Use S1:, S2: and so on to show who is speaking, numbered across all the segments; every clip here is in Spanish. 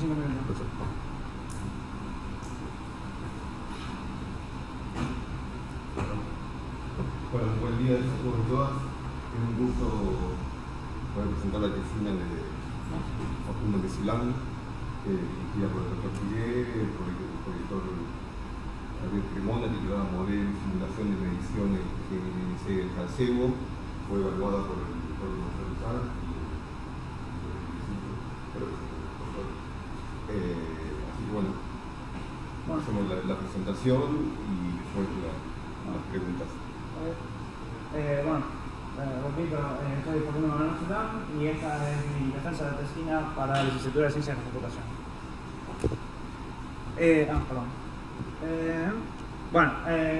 S1: 5 minutos.
S2: Perfecto. Bueno, buen día a todos y todas. Es un gusto poder presentar la tesina de Facundo Mesilán, dirigida por el Dr. Figué, por el doctor Javier Cremona, titulada Modelo y Simulación de Mediciones GNC del Calcebo. Fue evaluada por el doctor Gonzalo Sá. Así que bueno, hacemos la presentación y después las preguntas.
S1: Repito, soy Facundo Mesilán y esta es mi defensa de tesina para la licenciatura de Ciencias de la Computación.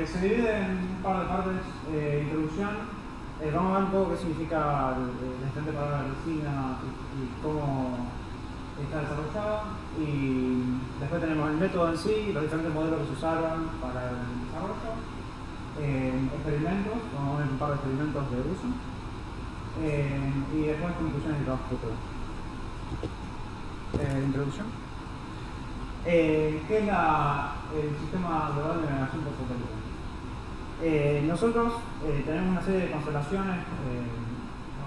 S1: Se divide en un par de partes. Introducción. Vamos a ver un poco qué significa la diferente palabra de tesina y cómo está desarrollado. Y después tenemos el método en sí, los diferentes modelos que se usaron para el desarrollo. Experimentos, vamos a ver un par de experimentos de uso. Y después conclusiones y trabajo futuro. Introducción. ¿Qué es el sistema global de navegación por satélite? Nosotros tenemos una serie de constelaciones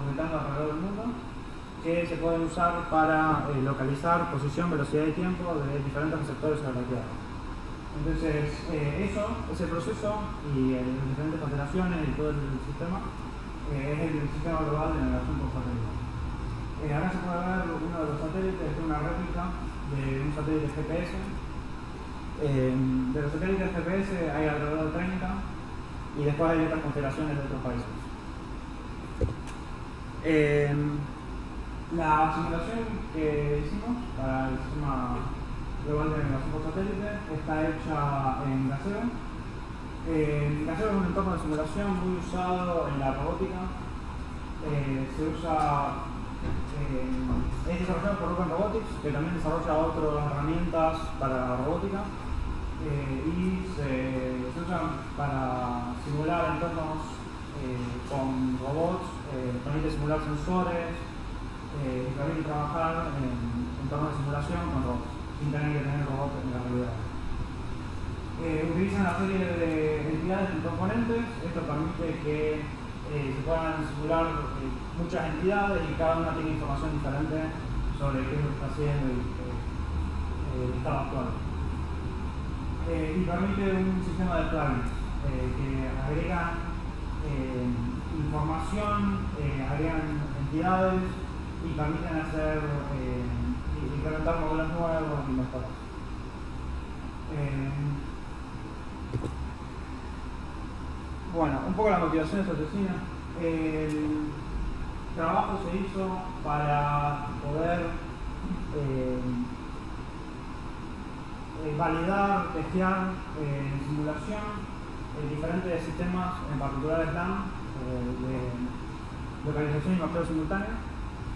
S1: orbitando alrededor del mundo que se pueden usar para localizar posición, velocidad y tiempo de diferentes receptores sobre la Tierra. Entonces, ese proceso y las diferentes constelaciones y todo el sistema es el sistema global de navegación por satélite. Acá se puede ver uno de los satélites, es una réplica de un satélite GPS. De los satélites GPS hay alrededor de 30 y después hay otras constelaciones de otros países. La simulación que hicimos para el sistema global de navegación por satélite está hecha en Gazebo. Gazebo es un entorno de simulación muy usado en la robótica. Es desarrollado por Open Robotics, que también desarrolla otras herramientas para la robótica. Y se usan para simular entornos con robots, permite simular sensores, y permite trabajar en entornos de simulación con robots, sin tener que tener robots en la realidad. Utilizan una serie de entidades y componentes. Esto permite que se puedan simular muchas entidades y cada una tiene información diferente sobre qué es lo que está haciendo y el estado actual. Y permite un sistema de plugins que agregan información, agregan entidades y permiten hacer implementar modelos nuevos y mejoras. Un poco la motivación de esta tesina. El trabajo se hizo para poder validar, testear en simulación diferentes sistemas, en particular SLAM, de localización y mapeo simultáneo,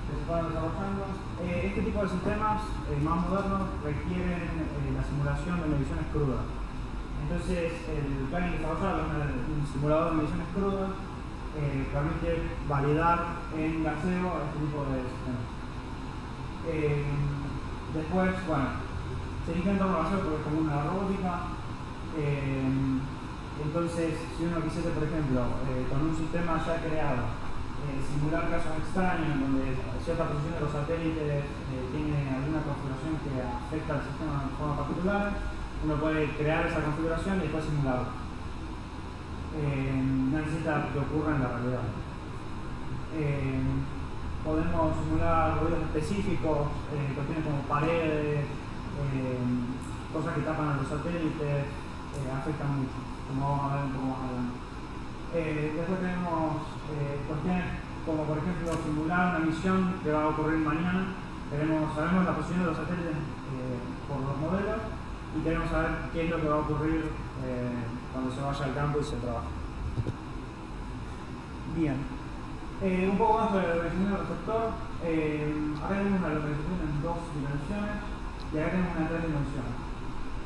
S1: que se fueron desarrollando. Este tipo de sistemas más modernos requieren la simulación de mediciones crudas. Entonces, el plugin desarrollado es un simulador de mediciones crudas, permite validar en Gazebo este tipo de sistemas. Después, se intenta Gazebo porque es como una robótica. Entonces, si uno quisiese, por ejemplo, con un sistema ya creado, simular casos extraños en donde cierta posición de los satélites tiene alguna configuración que afecta al sistema de forma particular, uno puede crear esa configuración y después simularla. No necesita que ocurra en la realidad. Podemos simular ruidos específicos, cuestiones como paredes, cosas que tapan a los satélites, afectan mucho, como vamos a ver un poco más adelante. Después tenemos cuestiones como, por ejemplo, simular una misión que va a ocurrir mañana. Sabemos la posición de los satélites por los modelos y queremos saber qué es lo que va a ocurrir cuando se vaya al campo y se trabaje. Bien. Un poco más sobre la localización del receptor. Acá tenemos la localización en 2 dimensiones y acá tenemos una en 3 dimensiones.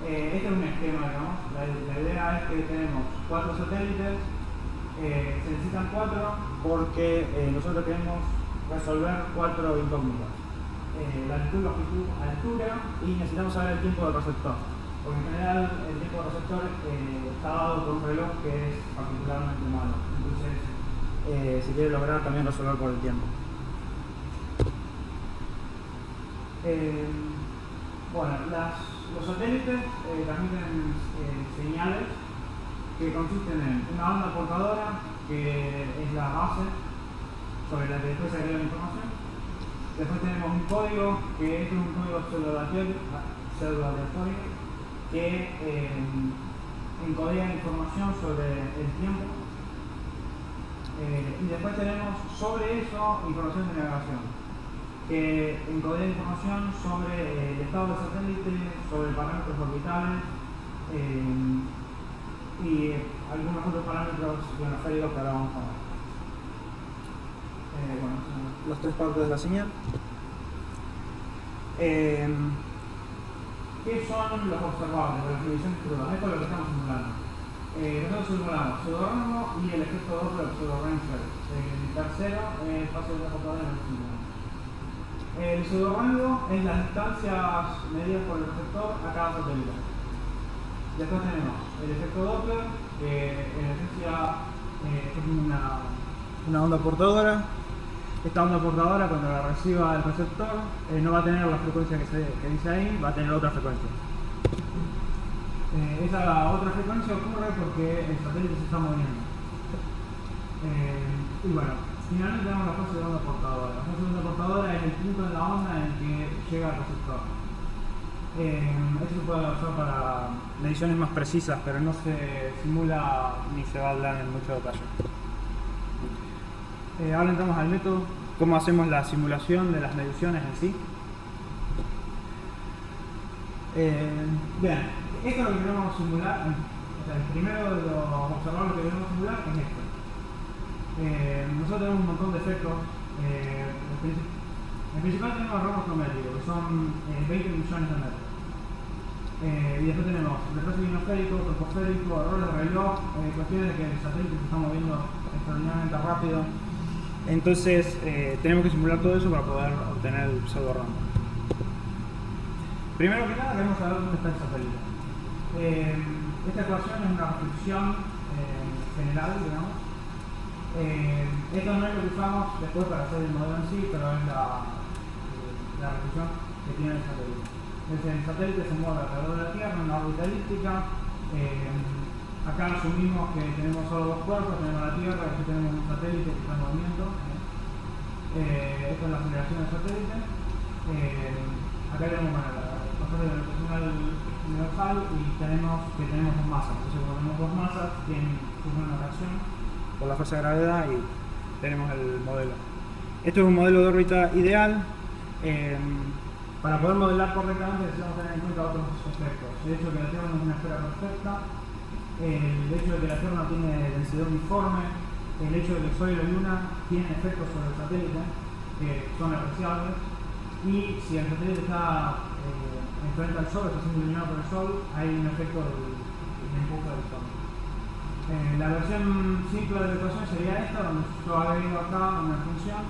S1: Este es un esquema, digamos. La idea es que tenemos 4 satélites. Se necesitan 4 porque nosotros queremos resolver 4 incógnitas. la latitud, longitud, altura, y necesitamos saber el tiempo del receptor. Porque en general el tiempo del receptor está dado por un reloj que es particularmente malo. Entonces se quiere lograr también resolver por el tiempo. Bueno, los satélites transmiten señales que consisten en una onda portadora, que es la base sobre la que después se agrega la información. Después tenemos un código, que es un código pseudo-aleatorio, que encodea información sobre el tiempo. Y después tenemos sobre eso información de navegación, que encodea información sobre el estado del satélite, sobre parámetros orbitales y algunos otros parámetros ionosféricos que ahora vamos a ver. Bueno, son las tres partes de la señal. ¿Qué son los observables, las mediciones crudas? Esto es lo que estamos simulando. Nosotros simulamos pseudo-rango y el efecto Doppler pseudo-Reinfeldt. El tercero es el espacio de la computadora en el simulado. El pseudo-rango es las distancias medidas por el receptor a cada satélite. Después tenemos el efecto Doppler, que en esencia es una onda portadora. Esta onda portadora, cuando la reciba el receptor, no va a tener la frecuencia que dice ahí, va a tener otra frecuencia. Esa otra frecuencia ocurre porque el satélite se está moviendo. Y bueno, finalmente tenemos la fase de onda portadora. La fase de onda portadora es el punto en la onda en el que llega el receptor. Esto se puede usar para mediciones más precisas, pero no se simula ni se va a hablar en mucho detalle. Ahora entramos al método, cómo hacemos la simulación de las mediciones en sí. Bien, esto es lo que queremos simular. O sea, el primero de los observables que queremos simular es esto. Nosotros tenemos un montón de efectos. En principal tenemos el rango geométrico, que son 20 millones de metros. Y después tenemos retraso ionosférico, troposférico, errores de reloj, cuestiones de que el satélite se está moviendo extraordinariamente rápido. Entonces tenemos que simular todo eso para poder obtener el pseudo rango. Primero que nada queremos saber dónde está el satélite. Esta ecuación es una restricción general, digamos. Esto no es lo que usamos después para hacer el modelo en sí, pero es la restricción que tiene el satélite. Entonces el satélite se mueve alrededor de la Tierra en una órbita elíptica. Acá asumimos que tenemos solo dos cuerpos, tenemos la Tierra y aquí tenemos un satélite que está en movimiento. Esta es la aceleración del satélite. Acá tenemos la fuerza gravitacional universal y tenemos dos masas. Entonces cuando tenemos dos masas sufren una atracción por la fuerza de gravedad y tenemos el modelo. Esto es un modelo de órbita ideal. Para poder modelar correctamente necesitamos tener en cuenta otros aspectos. El hecho de que la Tierra no es una esfera perfecta, el hecho de que la Tierra no tiene densidad uniforme, el hecho de que el Sol y la Luna tienen efectos sobre el satélite que son apreciables, y si el satélite está enfrente al Sol, está siendo iluminado por el Sol, hay un efecto de empuje del Sol. La versión simple de la ecuación sería esta, donde yo agrego acá una función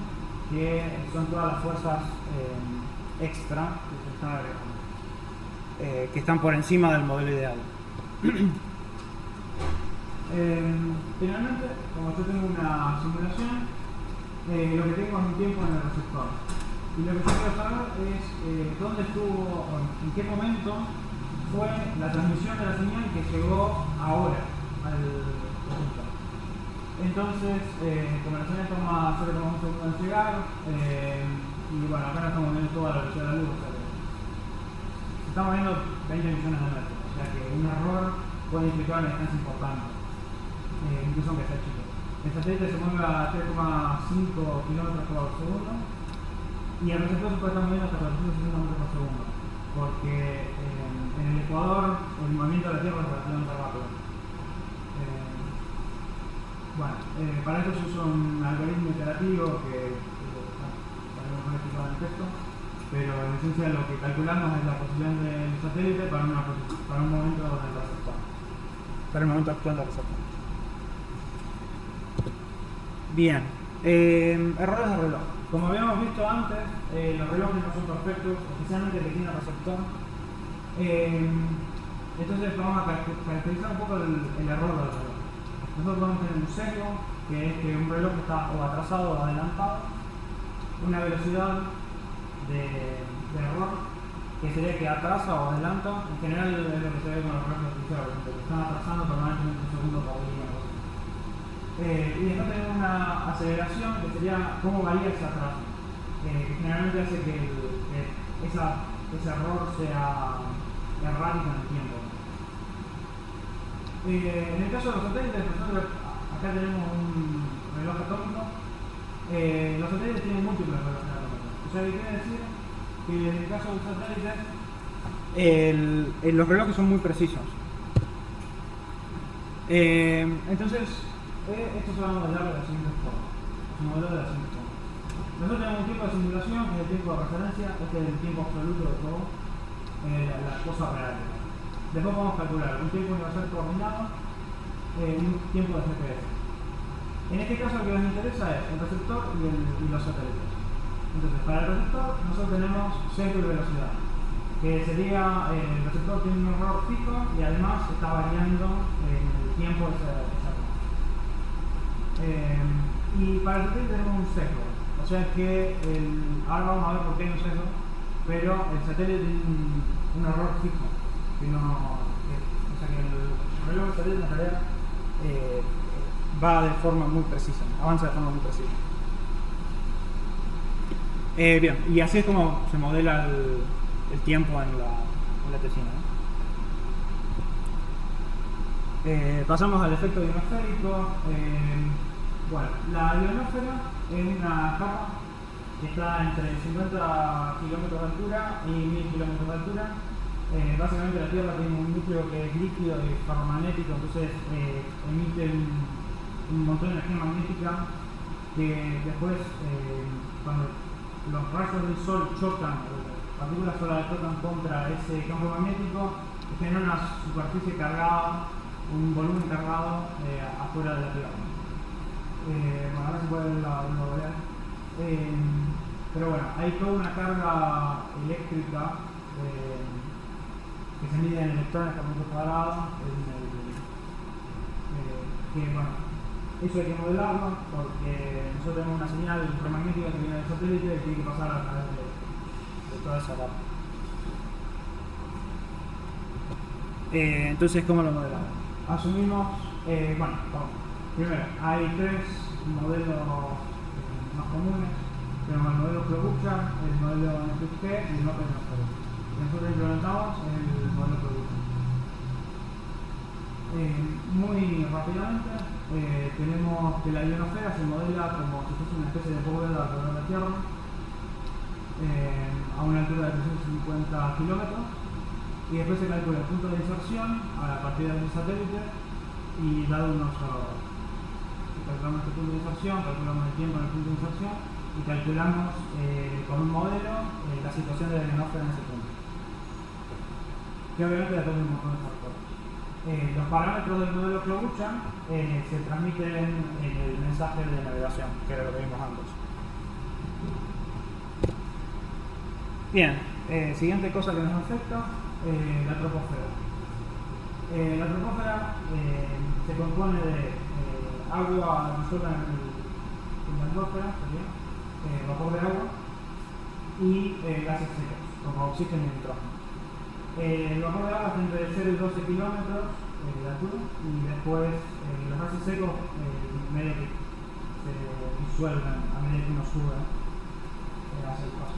S1: que son todas las fuerzas extra que se están agregando, que están por encima del modelo ideal. Finalmente, como yo tengo una simulación, lo que tengo es un tiempo en el receptor. Y lo que yo quiero saber es dónde estuvo, en qué momento fue la transmisión de la señal que llegó ahora al receptor. Entonces, como la señal toma 0,1 segundos en llegar, y bueno, acá no estamos viendo toda la velocidad de la luz, o sea que se está moviendo 20 millones de metros, o sea que un error puede implicar una distancia importante, incluso aunque sea chico. El satélite se mueve a 3,5 km por segundo y el receptor se puede estar moviendo hasta 460 metros por segundo, porque en el Ecuador el movimiento de la Tierra es relativamente rápido. Bueno, para esto se usa un algoritmo iterativo que sabemos no explicado en el texto, pero en esencia lo que calculamos es la posición del satélite para un momento del receptor, para el momento actual del receptor. Bien, errores de reloj. Como habíamos visto antes, los relojes no son perfectos, especialmente el que tiene receptor. Entonces vamos a caracterizar un poco el error del reloj. Nosotros podemos tener un sesgo, que es que un reloj está o atrasado o adelantado, una velocidad de error, que sería que atrasa o adelanta. En general es lo que se ve con los relojes artificiales, que están atrasando permanentemente un segundo por día. Y después tenemos una aceleración, que sería cómo varía ese atraso, que generalmente hace que ese error sea errático en el tiempo. En el caso de los satélites, nosotros acá tenemos un reloj atómico. Los satélites tienen múltiples relojes atómicos. O sea, ¿qué quiere decir? Que en el caso de los satélites, los relojes son muy precisos. Entonces, esto se va a modelar de la siguiente forma. Nosotros tenemos un tiempo de simulación, que es el tiempo de referencia, este es el tiempo absoluto de todo, la cosa real. Después vamos a calcular un tiempo universal coordinado, un tiempo de GPS. En este caso lo que nos interesa es el receptor y los satélites. Entonces, para el receptor nosotros tenemos sesgo y velocidad, que sería, el receptor tiene un error fijo y además está variando el tiempo de ese error. Y para el satélite tenemos un sesgo, o sea que ahora vamos a ver por qué hay un sesgo, pero el satélite tiene un error fijo, o sea que el reloj del satélite en realidad va de forma muy precisa, avanza de forma muy precisa. Bien, y así es como se modela el tiempo en la tesina, ¿no? Pasamos al efecto ionosférico. Bueno, la ionosfera es una capa que está entre 50 kilómetros de altura y 1000 kilómetros de altura. Básicamente la Tierra tiene un núcleo que es líquido y ferromagnético, entonces emite un montón de energía magnética que después, cuando los rayos del Sol chocan, partículas solares chocan contra ese campo magnético, genera una superficie cargada, un volumen cargado afuera de la Tierra. Bueno, ahora se puede lo ver. Pero bueno, hay toda una carga eléctrica que se mide en electrones por metro cuadrado, que bueno, eso hay que modelarlo porque nosotros tenemos una señal electromagnética que viene del satélite y tiene que pasar a través de toda esa capa. Entonces, ¿cómo lo modelamos? Asumimos, bueno, primero, hay tres modelos más comunes. Tenemos el modelo Klobuchar, el modelo NFG y el Open Ionosfera. Nosotros implementamos el modelo Klobuchar. Muy rápidamente, tenemos que la ionosfera se modela como si fuese una especie de bóveda alrededor de la Tierra, a una altura de 350 kilómetros, y después se calcula el punto de inserción a partir del satélite y dado un observador. Calculamos este punto de inserción, calculamos el tiempo en el punto de inserción y calculamos con un modelo la situación de la ionosfera en ese punto, que obviamente depende de un montón de factores. Los parámetros del modelo Klobuchar se transmiten en el mensaje de navegación, que era lo que vimos antes. Bien, siguiente cosa que nos afecta, la troposfera. La troposfera se compone de agua disuelta en la atmósfera, vapor de agua, y gases secos, como oxígeno y nitrógeno. El vapor de agua está entre 0 y 12 kilómetros de altura, y después los gases secos medio que se disuelven a medida que uno sube hacia el paso.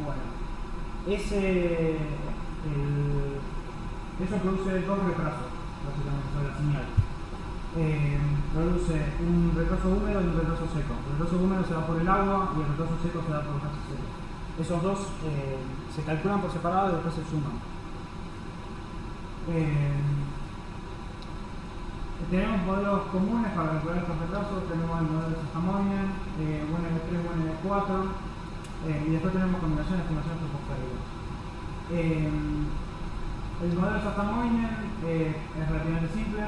S1: Bueno, eso produce dos retrasos, básicamente, sobre la señal. Produce un retraso húmedo y un retraso seco. El retraso húmedo se da por el agua y el retraso seco se da por los gases secos. Esos dos se calculan por separado y después se suman. Tenemos modelos comunes para calcular estos retrasos. Tenemos el modelo de Sahamonian, UNV3, UNV4, y después tenemos combinaciones de estimaciones troposféricas. El modelo Satamoinen es relativamente simple.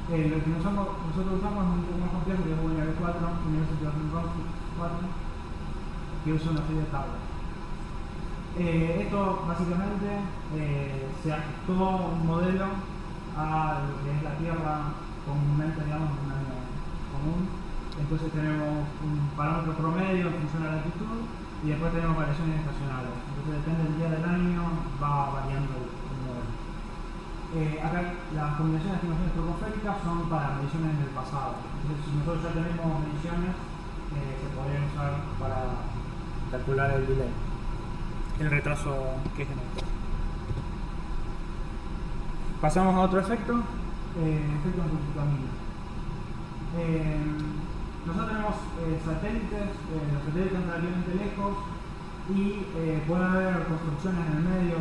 S1: Lo que nosotros usamos es un poco más complejo, que es UNV4, University of Wisconsin 4, que usa una serie de tablas. Esto básicamente se ajustó un modelo a lo que es la Tierra comúnmente, digamos, un año común. Entonces tenemos un parámetro promedio en función de la altitud y después tenemos variaciones estacionales. Entonces depende del día del año, va variando el modelo. Acá las combinaciones de estimaciones topoféricas son para mediciones del pasado. Entonces si nosotros ya tenemos mediciones, se podrían usar para calcular el delay, el retraso que genera. Pasamos a otro efecto, efecto en su camino. Nosotros tenemos satélites, los satélites están relativamente lejos y puede haber construcciones en el medio,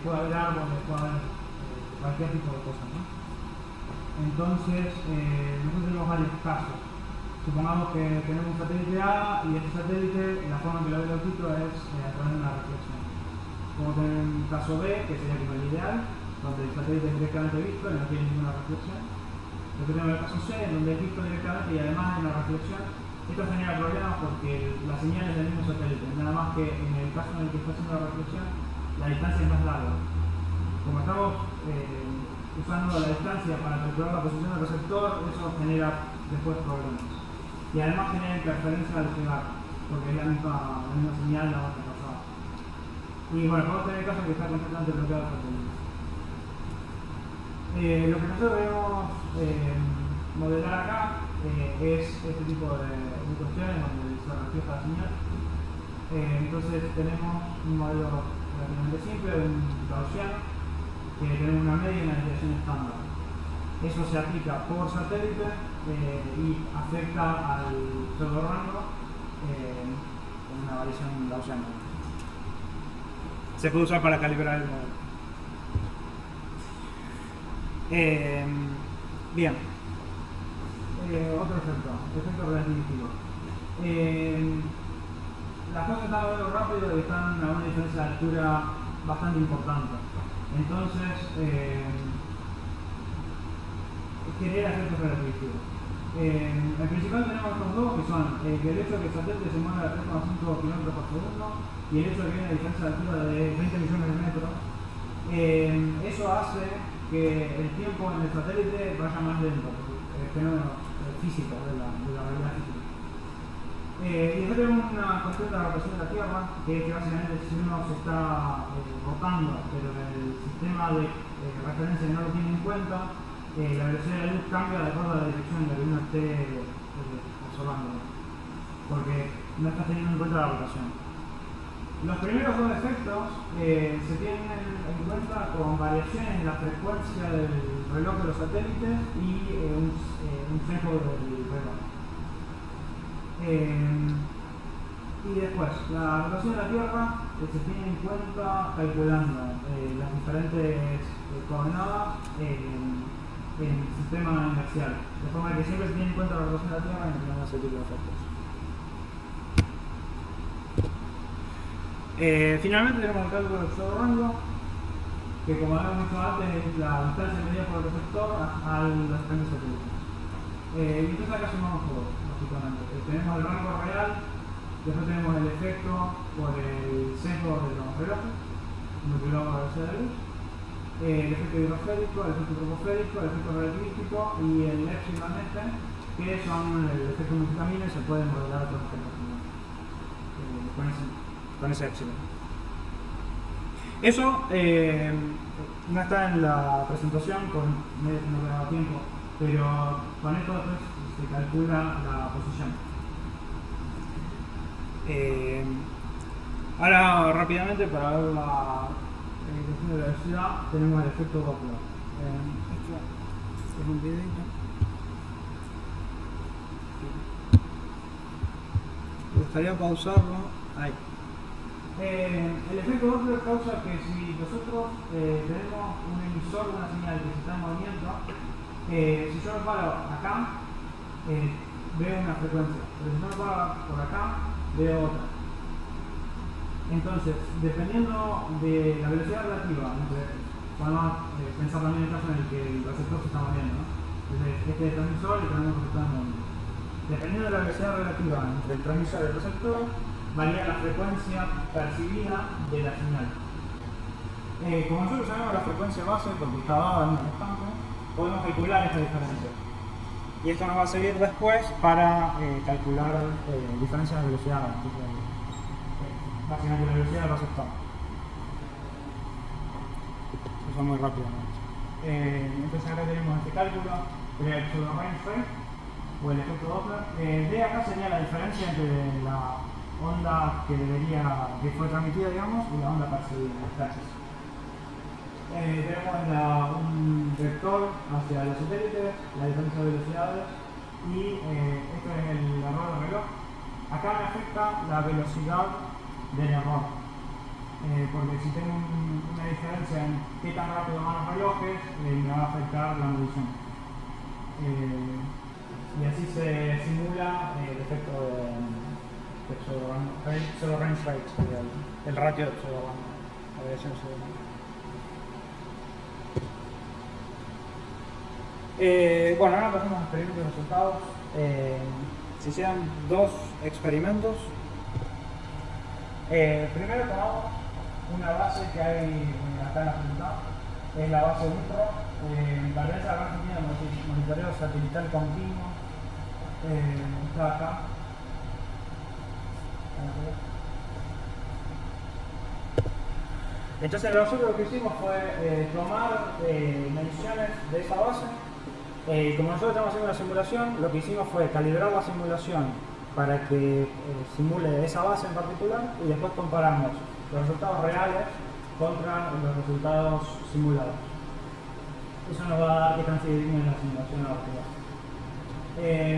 S1: puede haber árboles, puede haber cualquier tipo de cosas, ¿no? Entonces, nosotros tenemos varios casos. Supongamos que tenemos un satélite A y este satélite, la forma en que lo ve el autito es a través de una reflexión. Podemos tener un caso B, que sería como el ideal, donde el satélite es directamente visto y no tiene ninguna reflexión. Después tenemos el caso C, donde es visto directamente y además hay una reflexión. Esto genera problemas porque la señal es del mismo satélite, nada más que en el caso en el que está haciendo la reflexión, la distancia es más larga. Como estamos usando la distancia para calcular la posición del receptor, eso genera después problemas. Y además genera interferencia al llegar, porque es la misma señal la otra pasada. Y bueno, podemos tener el caso que está completamente bloqueado el satélite. Lo que nosotros debemos modelar acá es este tipo de cuestiones donde se refleja la señal. Entonces tenemos un modelo relativamente simple, un gaussiano, que tenemos una media y una desviación estándar. Eso se aplica por satélite y afecta al pseudo-rango con una variación gaussiana. Se puede usar para calibrar el modelo. Bien. Otro efecto relativístico. Las cosas están moviendo rápido y están a una diferencia de altura bastante importante. Entonces, genera efectos relativísticos. En principal tenemos estos dos, que son que el hecho de que el satélite se mueva a 3,5 km por segundo y el hecho de que haya una diferencia de altura de 20 millones de metros. Eso hace que el tiempo en el satélite vaya más lento, el fenómeno físico de la realidad física. Y después tenemos una cuestión de la rotación de la Tierra, que es que básicamente si uno se está rotando, pero el sistema de referencia no lo tiene en cuenta, la velocidad de la luz cambia de acuerdo a la dirección en la que uno esté observando, porque no está teniendo en cuenta la rotación. Los primeros dos efectos se tienen en cuenta con variaciones en la frecuencia del reloj de los satélites y un sesgo del reloj. Y después, la rotación de la Tierra se tiene en cuenta calculando las diferentes coordenadas en el sistema inercial, de forma que siempre se tiene en cuenta la rotación de la Tierra en ese tipo de efectos. Finalmente tenemos el cálculo del pseudo-rango, que como habíamos visto antes es la distancia medida por el receptor al diferentes satélites. Y entonces acá sumamos todo, básicamente. Tenemos el rango real, después tenemos el efecto por el sesgo de los relojes, multiplicado por la velocidad de la luz, el efecto hidrosférico, el efecto tropoférico, el efecto relativístico y el epsilon este, que son el efecto multicamino y se pueden modelar otros efectos con ese epsilon. Eso no está en la presentación, no me da tiempo, pero con esto después se calcula la posición. Ahora rápidamente para ver la cuestión de la velocidad tenemos el efecto Doppler. Esto es un videito. Me gustaría pausarlo. Ahí. El efecto Doppler causa que si nosotros tenemos un emisor de una señal que se está en movimiento, si yo me paro acá, veo una frecuencia, pero si yo me paro por acá, veo otra. Entonces, dependiendo de la velocidad relativa entre podemos pensar también el caso en el que el receptor se está moviendo, ¿no? Entonces, este es el transmisor y tenemos el receptor en movimiento. Dependiendo de la velocidad relativa entre el transmisor y el receptor, varía la frecuencia percibida de la señal. Como nosotros sabemos la frecuencia base, porque está dada en un constante, podemos calcular esta diferencia. Y esto nos va a servir después para calcular diferencias de velocidad, básicamente la velocidad del receptor. Eso es muy rápido, ¿no? Entonces acá tenemos este cálculo, sería el pseudo range rate o el efecto Doppler. De acá sería la diferencia entre la onda que fue transmitida, digamos, y la onda percibida. Tenemos un vector hacia los satélites, la diferencia de velocidades y esto es el error del reloj. Acá me afecta la velocidad del error, porque si tengo una diferencia en qué tan rápido van los relojes, me va a afectar la medición. Y así se simula el efecto de pseudo range rate, el ratio de pseudo range, la variación de pseudo range. Bueno, ahora pasamos a experimentos y resultados. Se hicieron dos experimentos. Primero tomamos una base que hay acá en la facultad, es la base UTRO. La Alianza Argentina de Monitoreo Satelital Continuo está acá. Entonces nosotros lo que hicimos fue tomar mediciones de esa base. Como nosotros estamos haciendo una simulación, lo que hicimos fue calibrar la simulación para que simule esa base en particular y después comparamos los resultados reales contra los resultados simulados. Eso nos va a dar qué tan fidedigna es la simulación óptica.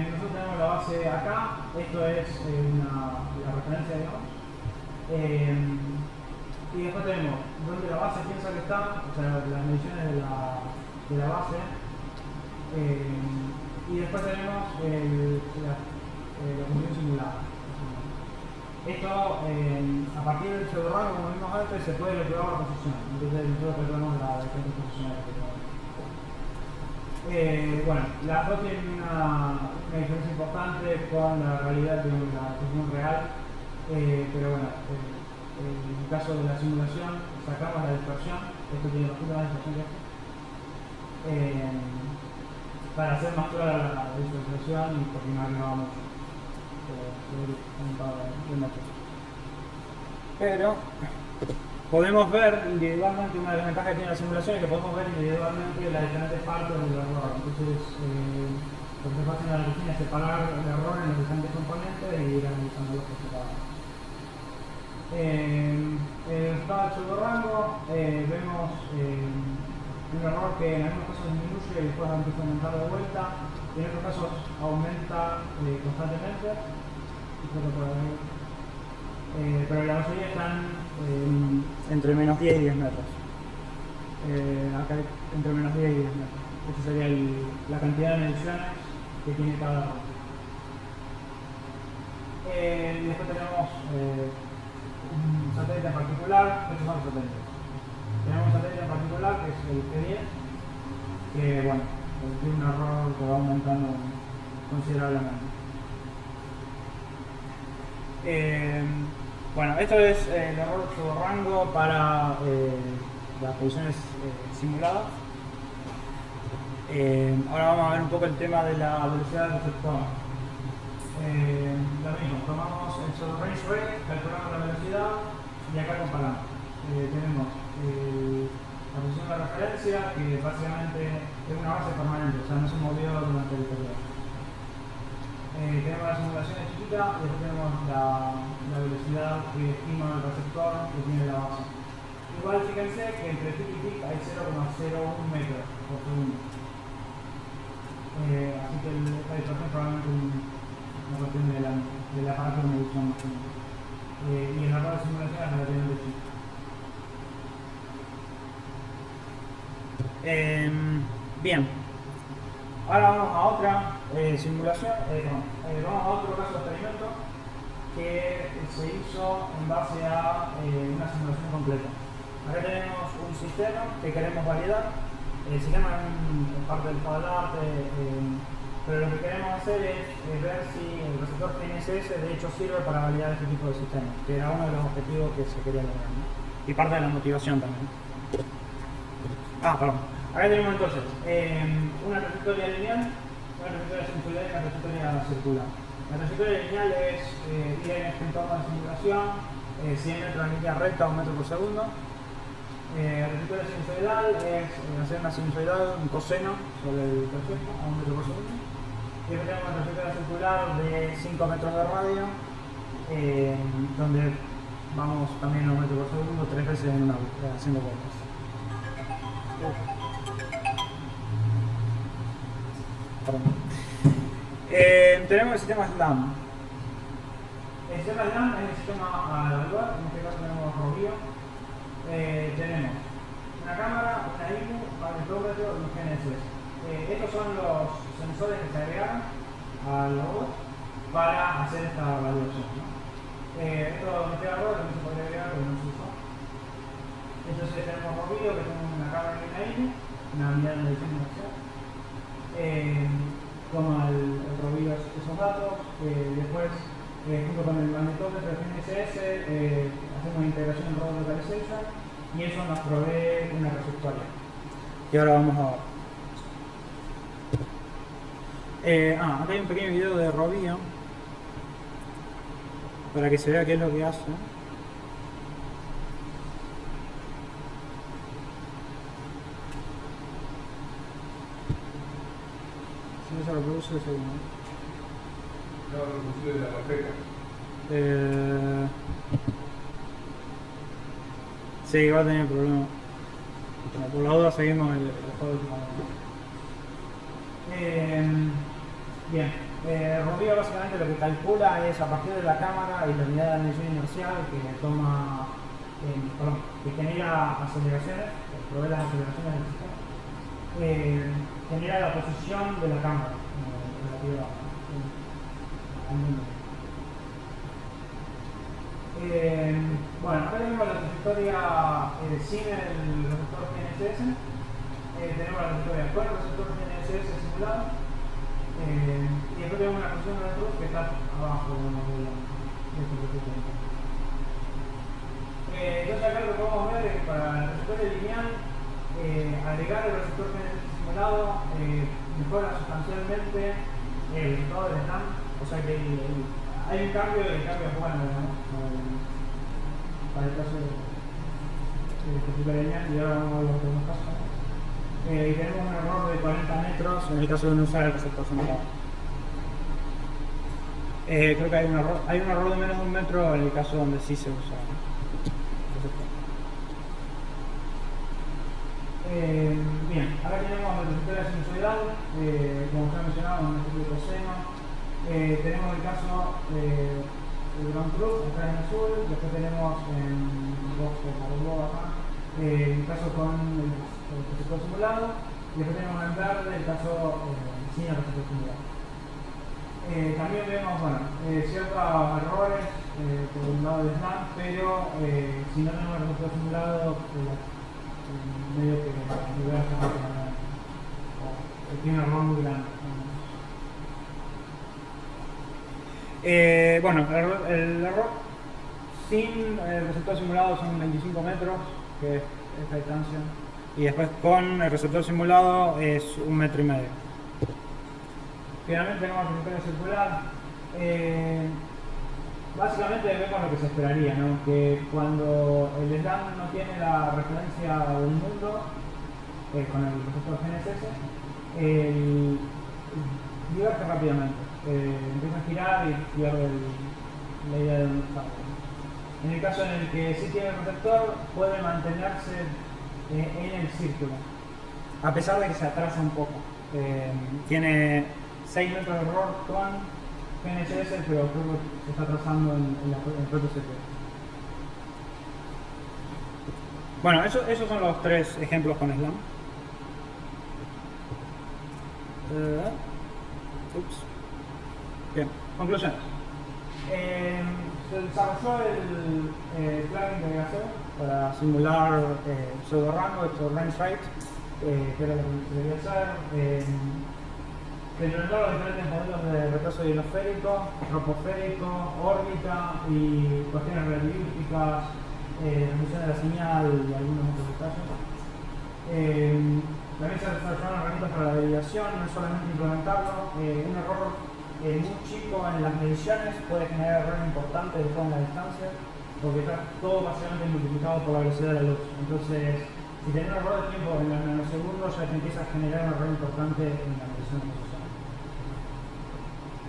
S1: Nosotros tenemos la base acá, esto es la referencia, digamos. Y después tenemos donde la base piensa que está, o sea, las mediciones de la base. Y después tenemos la función simulada. Esto, a partir del pseudo-rango, como vimos antes, se puede calcular la posición. Entonces nosotros calculamos la diferencia posicional. Bueno, las dos tienen una diferencia importante con la realidad de la posición real, pero bueno, en el caso de la simulación sacamos la dispersión, esto tiene bastante más dispersión que esto, para hacer más clara la visualización y porque no agregaba mucho de métodos. Pero podemos ver individualmente, una de las ventajas que tiene la simulación es que podemos ver individualmente las diferentes partes del error. Entonces, lo que se hace en la rutina es separar el error en los diferentes componentes y ir analizándolos por separado. En el resultado del pseudo-rango vemos un error que en algunos casos disminuye y después empieza a aumentar de vuelta, y en otros casos aumenta constantemente, pero la mayoría están entre menos 10 y 10 metros. Acá entre menos 10 y 10 metros. Esta sería la cantidad de mediciones que tiene cada error. Después tenemos un satélite en particular, estos son los satélites. Tenemos un satélite en particular que es el G10, que bueno, tiene un error que va aumentando considerablemente. Bueno, esto es el error pseudo-rango para las posiciones simuladas. Ahora vamos a ver un poco el tema de la velocidad del receptor. Lo mismo, tomamos el pseudo range rate, calculamos la velocidad y acá comparamos. Tenemos la posición de referencia, que básicamente es una base permanente, o sea, no se movió durante el periodo. Tenemos la simulación chiquita y después tenemos la velocidad que estima el receptor que tiene la base. Igual fíjense que entre tic y tic hay 0,01 metros por segundo. Así que esta distorsión probablemente una cuestión del aparato de medición más que nada. Y el error de simulación es relativamente chico. Bien. Ahora vamos a otra simulación, vamos a otro caso de experimento que se hizo en base a una simulación completa. Acá tenemos un sistema que queremos validar. El sistema es parte del estado del arte, pero lo que queremos hacer es ver si el receptor GNSS de hecho sirve para validar este tipo de sistemas, que era uno de los objetivos que se quería lograr, ¿no? Y parte de la motivación también. Perdón. Acá tenemos entonces una trayectoria lineal, una trayectoria sinusoidal y una trayectoria circular. La trayectoria lineal es ir en este entorno de simulación, 100 metros en línea recta, 1 metro por segundo. La trayectoria sinusoidal es hacer una sinusoidal, un coseno sobre el proyecto a 1 metro por segundo. Y después tenemos una trayectoria circular de 5 metros de radio, donde vamos también a 1 metro por segundo, 3 veces en una búsqueda, haciendo vueltas. Tenemos el sistema SLAM. El sistema SLAM es el sistema a evaluar, en este caso tenemos Rovio. Tenemos una cámara, una IMU, un magnetrómetro y un GNSS. Estos son los sensores que se agregaron al robot para hacer esta validación, ¿no? Esto me queda robot, también se podría agregar, pero no se usó. Entonces tenemos Rovio, que tenemos una cámara y una IMU, una unidad de medición inercial. Toma el Rovio esos datos, después junto con el magnetómetro de GNSS hacemos integración en robot localization y eso nos provee una receptoria. Y ahora vamos a ver. Acá hay un pequeño video de Rovio para que se vea qué es lo que hace. Si no se reproduce, seguro.
S2: No, reproduce de la tarjeta.
S1: Sí, va a tener problemas. Bueno, por la duda seguimos el juego de bien. Rovio básicamente lo que calcula es a partir de la cámara y la unidad de medición inercial que toma, que genera aceleraciones, que provee las aceleraciones del sistema, genera la posición de la cámara relativa al mundo. Bueno, acá tenemos la trayectoria sin el receptor GNSS, tenemos la trayectoria con el receptor GNSS simulado, y después tenemos una función de luz que está abajo de este receptor. Entonces acá lo que podemos ver es que para la trayectoria lineal, agregar el receptor GNSS simulado mejora sustancialmente el resultado del SLAM, o sea que hay un cambio y el cambio es bueno, digamos, para el caso de trayectoria lineal, y ahora vamos a ver los otros casos. Y tenemos un error de 40 metros en el caso de no usar el receptor simulado. Creo que hay un error de menos de 1 metro en el caso donde sí se usa el receptor. Bien, ahora tenemos la trayectoria sinusoidal, como ya mencionamos, un estudio de coseno. Tenemos el caso el ground truth, acá en azul, después tenemos en rojo, acá, el caso con el receptor simulado, y después tenemos en verde el caso sin el receptor simulado. También vemos ciertos errores por un lado del SLAM, pero si no tenemos el receptor simulado, medio que tiene un error muy grande. El error sin el receptor simulado son 25 metros, que es esta distancia, y después con el receptor simulado es 1,5 metros. Finalmente tenemos la trayectoria circular. Básicamente vemos lo que se esperaría, ¿no? Que cuando el SLAM no tiene la referencia del mundo con el receptor GNSS, diverge rápidamente. Empieza a girar y pierde la idea de dónde está. En el caso en el que sí tiene el receptor, puede mantenerse en el círculo, a pesar de que se atrasa un poco. Tiene 6 metros de error con GNSS, pero creo que se está atrasando en el propio círculo. Bueno, esos son los 3 ejemplos con SLAM. Bien, conclusiones. Se desarrolló el plugin de Gazebo para simular pseudo rango, esto range rate, que era lo que quería hacer. Que implementaron diferentes modelos de retraso ionosférico, troposférico, órbita y cuestiones relativísticas, transmisión de la señal y algunos otros detalles. También se desarrollaron herramientas para la derivación, no es solamente implementarlo. Un error muy chico en las mediciones puede generar errores importantes después en la distancia, porque está todo básicamente multiplicado por la velocidad de la luz. Entonces, si tenés un error de tiempo en los nanosegundos, ya te empieza a generar un error importante en la medición de posición.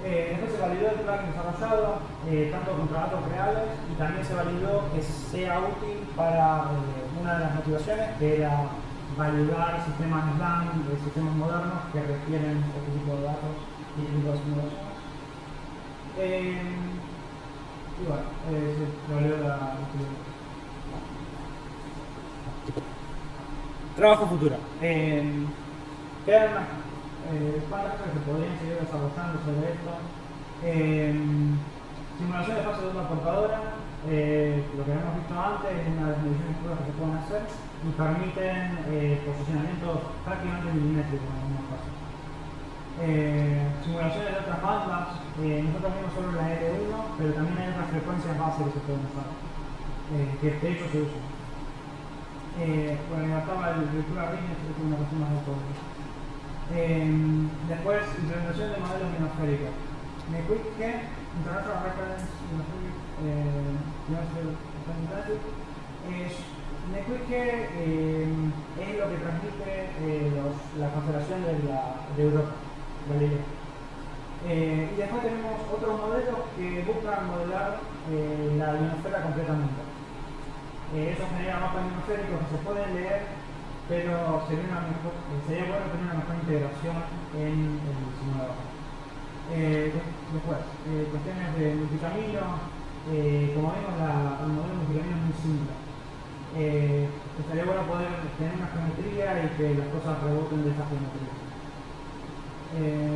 S1: Después se validó el plan desarrollado, tanto contra datos reales, y también se validó que sea útil para una de las motivaciones, que era validar sistemas SLAM, sistemas modernos que requieren este tipo de datos y este tipo de simulaciones. Y bueno, se validó la actividad. Trabajo futuro. Quedan unas cuantas cosas que podrían seguir desarrollando sobre esto. Simulación de fase de una portadora, lo que hemos visto antes es una de las mediciones puras que se pueden hacer y permiten posicionamientos prácticamente milimétricos en algunos casos. Simulaciones de otras bandas, nosotros vimos solo la L1, pero también hay otras frecuencias base que se pueden usar, que de hecho se usan. Bueno, estaba el lectura RINE, que es una cuestión más de todo. Después, implementación de modelos ionosféricos. NEQUIC, International Reference Ionosphere NEQUIC es lo que transmite la constelación de Europa, Galileo. Y después tenemos otros modelos que buscan modelar la ionosfera completamente. Eso genera mapas ionosféricos que se pueden leer, pero sería bueno tener una mejor integración en el simulador. Después, cuestiones de multicamino. Como vemos, el modelo de multicamino es muy simple. Estaría bueno poder tener una geometría y que las cosas reboten de esa geometría.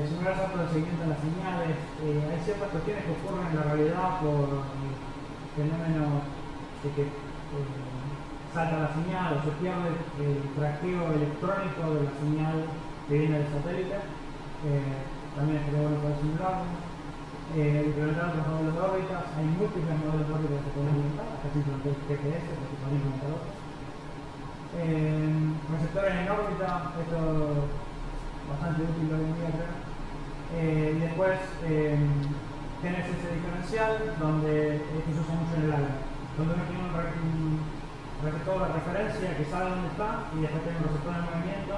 S1: Simular saltos de seguimiento de las señales. Hay ciertas cuestiones que ocurren en la realidad por fenómenos de que salta la señal o se pierde el traqueo electrónico de la señal que viene del satélite. También estaría bueno poder simularlo. Implementar otros modelos de órbitas. Hay múltiples modelos de órbitas que se pueden implementar, hasta se implementó el GPS, pero se pueden implementar otros. Receptores en órbita, esto es bastante útil hoy en día, creo. Y después GNSS diferencial, donde esto se usa mucho en el aire, donde uno tiene un receptor de referencia que sabe dónde está, y después tiene un receptor de movimiento,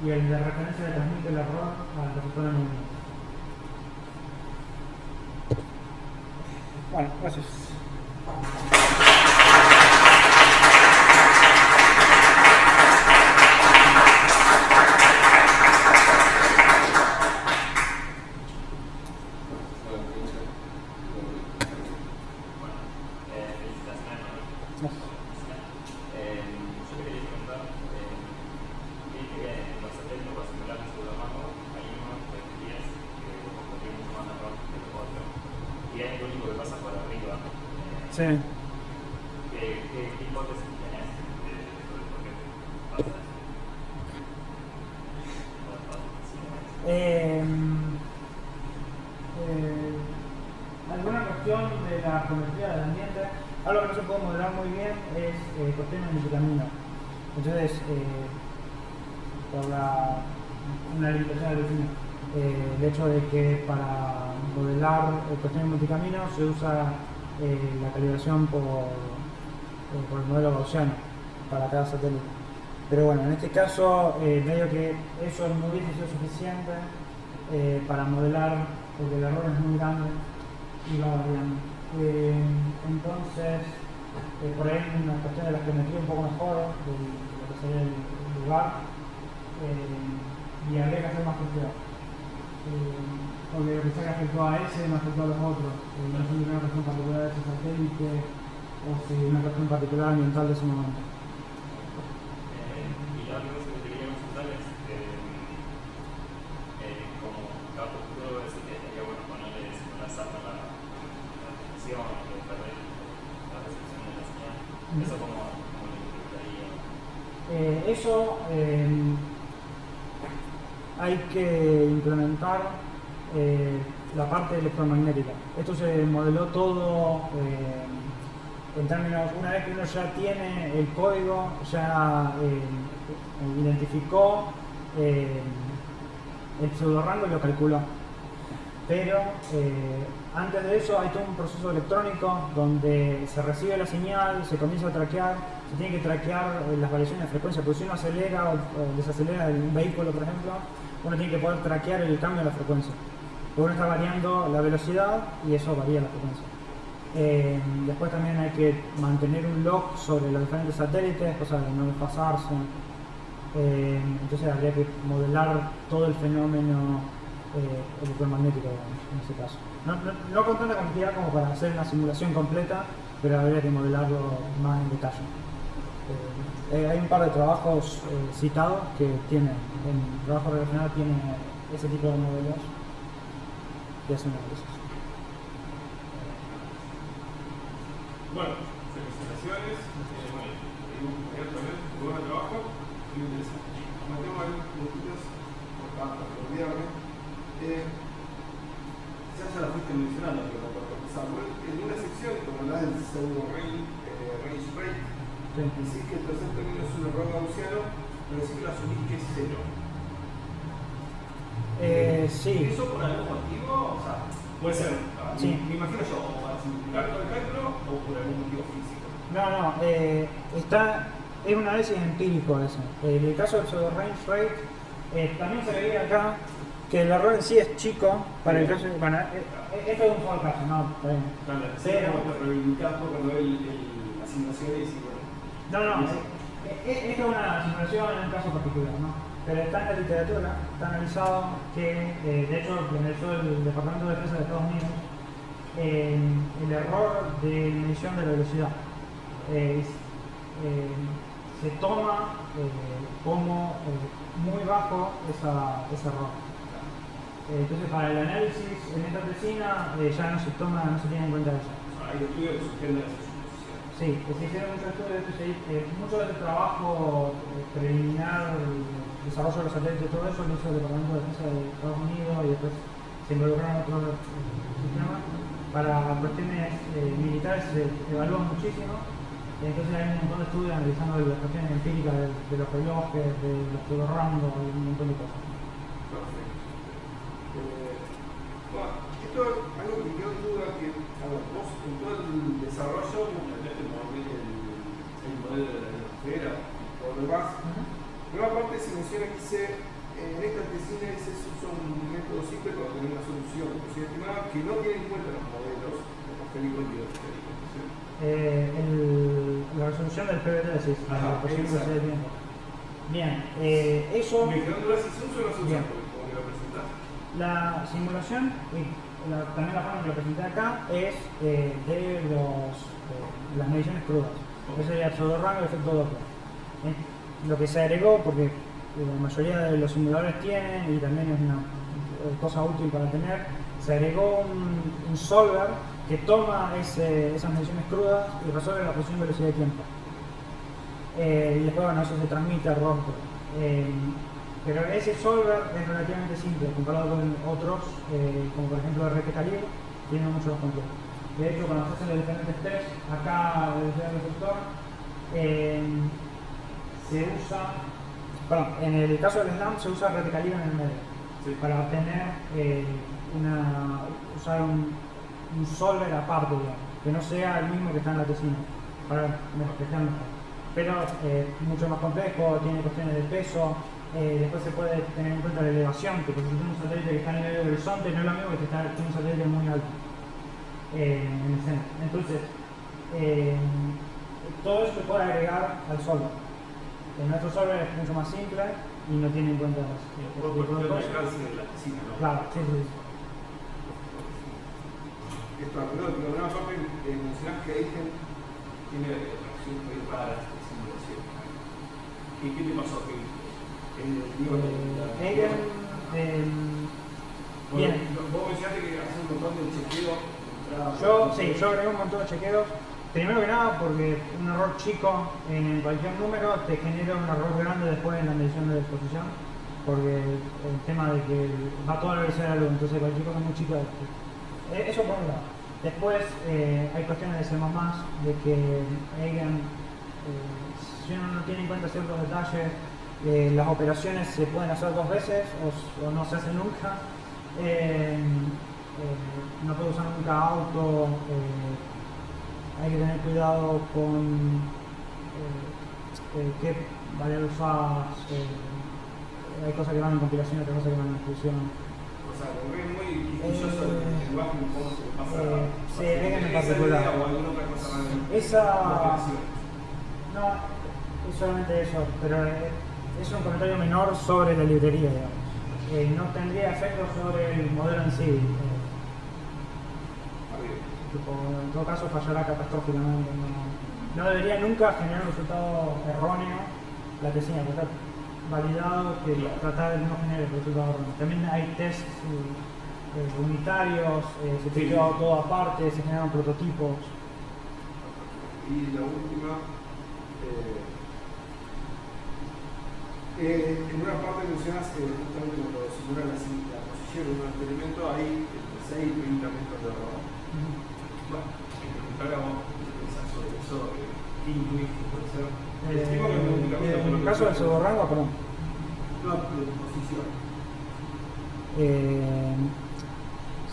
S1: y el de referencia le transmite el error al receptor de movimiento. Bueno, gracias. Sí.
S3: ¿Qué hipótesis tenés sobre por qué pasa
S1: eso? Alguna cuestión de la geometría del ambiente, algo que no se puede modelar muy bien es cuestiones de multicamino. Entonces, por una limitación del vecino, el hecho de que para modelar cuestiones de multicamino se usa la calibración por el modelo gaussiano para cada satélite. Pero bueno, en este caso, medio que eso no hubiese sido suficiente para modelar, porque el error es muy grande y va variando. Entonces, por ahí hay una cuestión de la geometría un poco mejor, de lo que sería el lugar, y habría que hacer más cuestiones. Porque lo que se afectó a ese no afectó a los otros. No sé si una cuestión particular de ese satélite o si una cuestión particular ambiental de ese momento.
S3: Y la otra cosa que te quería consultar es, como dato futuro, es que estaría bueno ponerle una SAP a la recepción, perder la recepción de la señal. Eso como
S1: Eso hay que implementar la parte electromagnética. Esto se modeló todo en términos, una vez que uno ya tiene el código, ya identificó el pseudorango y lo calculó. Pero antes de eso hay todo un proceso electrónico donde se recibe la señal, se comienza a traquear, se tiene que traquear las variaciones de frecuencia, porque si uno acelera o desacelera un vehículo, por ejemplo, uno tiene que poder traquear el cambio de la frecuencia. Porque uno está variando la velocidad y eso varía la frecuencia. Después también hay que mantener un log sobre los diferentes satélites, cosa de no desfasarse. Entonces habría que modelar todo el fenómeno electromagnético en ese caso. No con tanta cantidad como para hacer una simulación completa, pero habría que modelarlo más en detalle. Hay un par de trabajos citados que tienen, en trabajo relacionado tiene ese tipo de modelos y hacen análisis.
S4: Bueno, felicitaciones. Bueno, también, muy buen trabajo, muy interesante. Como tengo algunos puntitos para olvidarme. Ya la fuiste mencionando, pero en una sección, como hablas del pseudo range rate, decís que el tercer término es un error gaussiano, pero decís que lo asumís que es cero.
S1: Sí.
S4: ¿Eso por algún motivo? O sea, puede ser,
S1: sí.
S4: Me imagino yo, o para simplificar todo el cálculo o por algún motivo físico.
S1: No, es un análisis empírico eso. En el caso del pseudo range rate, también se veía acá que el error en sí es chico para el caso. Bueno, esto es un solo caso, no, está bien.
S4: Pero te reivindicás cuando ve las simulaciones y bueno.
S1: No, esto es una simulación en un caso particular, ¿no? Pero está en la literatura, está analizado que, de hecho, lo analizó el Departamento de Defensa de Estados Unidos, el error de medición de la velocidad. Se toma como muy bajo ese error. Entonces, para el análisis en esta tesina ya no se tiene en cuenta eso.
S4: Hay estudios que sugieren eso.
S1: Sí, se hicieron muchos estudios, mucho de este trabajo preliminar, el desarrollo de los satélites y todo eso lo hizo el Departamento de Defensa de Estados Unidos y después se involucraron otros sistemas. Para cuestiones militares se evalúan muchísimo, entonces hay un montón de estudios analizando las cuestiones empíricas de los relojes, de los pseudorangos y un montón de cosas.
S4: Perfecto. Bueno, esto es algo que me quedó en duda, que vos en todo el desarrollo planteaste el modelo de la atmósfera y todo lo demás. Pero aparte se menciona que en esta tesina se usa un método simple para obtener una solución estimada que no tiene en cuenta los modelos atmosféricos y hidrosféricos.
S1: La resolución del PBT, sí, la posible de tiempo. Bien, eso.
S4: Me quedó en duda si se usa una solución, porque como me lo presentás.
S1: La simulación, también la forma que lo presenté acá, es de las mediciones crudas. Ese sería el pseudorango y el efecto Doppler. Lo que se agregó, porque la mayoría de los simuladores tienen, y también es una cosa útil para tener, se agregó un solver que toma esas mediciones crudas y resuelve la función velocidad de tiempo. Y después, bueno, eso se transmite a rostro. Pero ese solver es relativamente simple comparado con otros, como por ejemplo RT Calibre, tiene mucho más complejo. De hecho, cuando se hacen los diferentes tests, acá desde el receptor, se usa, en el caso del SLAM se usa RT Calibre en el medio, para obtener usar un solver aparte, digamos, que no sea el mismo que está en la tesina, para que sea mejor. Pero mucho más complejo, tiene cuestiones de peso. Después se puede tener en cuenta la elevación, que por ejemplo un satélite que está en el medio del horizonte no es lo mismo que está en un satélite muy alto en el centro. Entonces, todo eso se puede agregar al solver. Nuestro solver es mucho más simple y no tiene en cuenta las
S4: alcance de la piscina, ¿no?
S1: Claro, sí.
S4: Esto, pero en alguna parte mencionás que Eigen tiene atracción para esta simulación. ¿Qué te pasó?
S1: Bien.
S4: Vos mencionaste que haces un montón de chequeos.
S1: Yo agregué un montón de chequeos. primero que nada porque un error chico en cualquier número te genera un error grande después en la medición de exposición, porque el tema de que va toda la velocidad de la luz, entonces cualquier cosa muy chica. Eso por un lado. Después hay cuestiones de C++, de que Eigen, si uno no tiene en cuenta ciertos detalles, las operaciones se pueden hacer 2 veces o no se hacen nunca. No puede usar nunca auto. Hay que tener cuidado con qué variable usas. Hay cosas que van en compilación y otras cosas que van en ejecución.
S4: O sea, como es muy quisquilloso el lenguaje, cómo se pasa
S1: sí, Eigen en particular.
S4: o alguna otra cosa más.
S1: No, es solamente eso, pero es un comentario menor sobre la librería, digamos. No tendría efecto sobre el modelo en sí. En todo caso fallará catastróficamente. No debería nunca generar un resultado erróneo la tesina, porque está validado que tratar de no generar el resultado erróneo. También hay tests unitarios, se testeó todo aparte, se generan prototipos.
S4: Y la última, en una parte mencionas justamente cuando simula la posición de un experimento hay 6 incrementos de error. Bueno, hagamos pensar sobre eso, ¿qué intuiste puede ser?
S1: En el caso del pseudorango, perdón.
S4: No, de posición.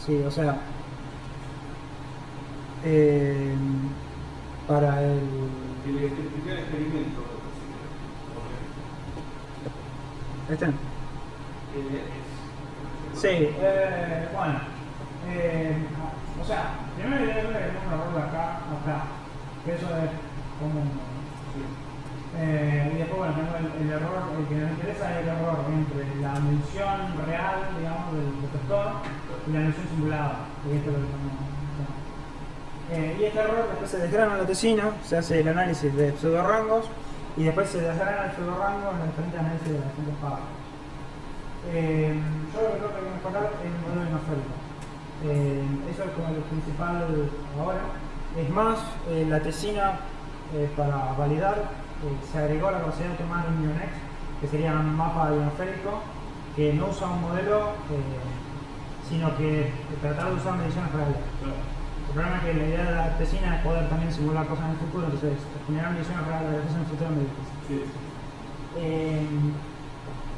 S1: Sí, o sea, para el
S4: primer experimento.
S1: ¿Este? Sí, bueno. O sea, primero hay que tener un error acá, que eso es común. Y después, bueno, tengo el error, el que nos interesa es el error entre la medición real, digamos, del detector y la medición simulada. Y esto es lo que y este error después se desgrana en la tesina, se hace el análisis de pseudorangos y después se desgrana el pseudorango en los diferentes análisis de las diferentes parámetros. Yo lo que creo que hay que mejorar es el modelo dinoférico. Eso es como lo principal ahora. Es más, la tesina para validar se agregó la capacidad de tomar un IONEX, que sería un mapa dinoférico, que no usa un modelo, sino que tratar de usar mediciones reales. El problema es que la idea de la tesina es poder también simular cosas en el futuro, entonces generar mediciones reales de las cosas en el futuro es muy difícil.
S4: Sí.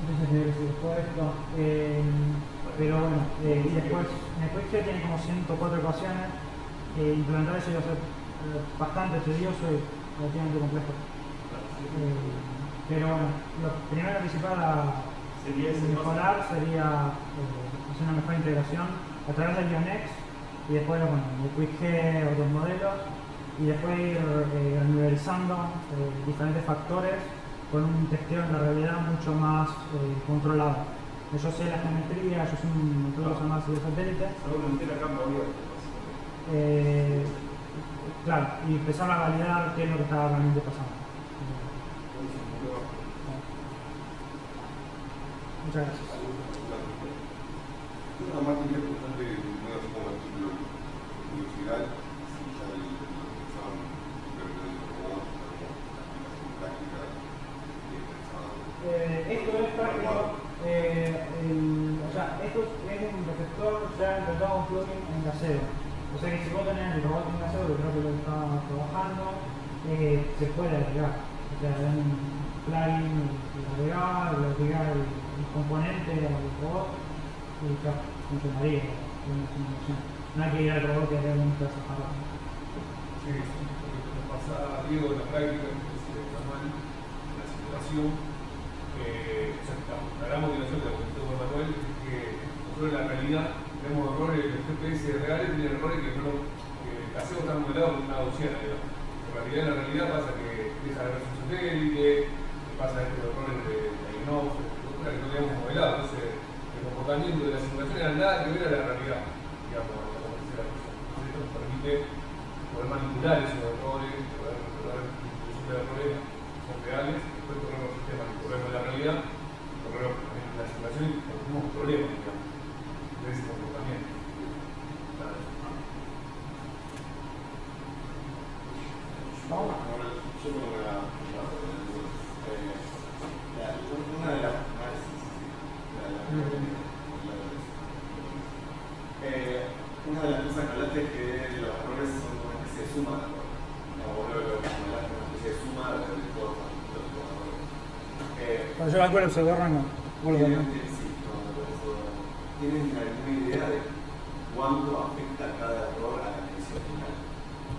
S1: Entonces, después esto, pero bueno, y después, en el quiz tiene como 104 ecuaciones, implementar eso iba a ser bastante tedioso y relativamente complejo. Pero bueno, lo primero principal a mejorar sería hacer una mejor integración a través del IONEX y después bueno, el QuickG, otros modelos, y después ir nivelizando diferentes factores con un testeo en la realidad mucho más controlado. Yo sé la geometría, yo sé un montón de cosas más de satélite. Claro, y empezar a validar qué es lo que está realmente pasando. Muchas gracias.
S2: Una más importante, no es como artículo universidad, si ya el examen implementando robots, práctica,
S1: esto es práctico. O sea, esto es un receptor ya implantado un plugin en casero. O sea que si vos tenés el robot en casero, que creo que lo está trabajando, se puede agregar. O sea, hay un plugin, lo agregar el componente al robot y ya funcionaría. No hay que ir al robot que realmente hace falta.
S5: Sí, lo que nos pasa, Diego, en la práctica, en la simulación, la gran motivación de la cuestión de Manuel es que nosotros en la realidad tenemos errores, los GPS reales tienen errores que no hacemos tan modelados como una gaussiana, digamos. En la realidad pasa que deja de ver su satélite, pasa estos errores de diagnóstico, que no habíamos modelado. Entonces, el comportamiento de la simulación era nada que ver a la realidad, digamos, a la complejidad de la cosa. Entonces, esto nos permite poder manipular esos errores, poder controlar incluso de errores son reales, después corremos el sistema, corremos la realidad, corremos también la simulación y tenemos problemas, digamos, de ese comportamiento.
S1: Cuando yo calculo el pseudo-rango, vuelvo a ver.
S6: ¿Tienen alguna idea de cuánto afecta cada error a la medición final?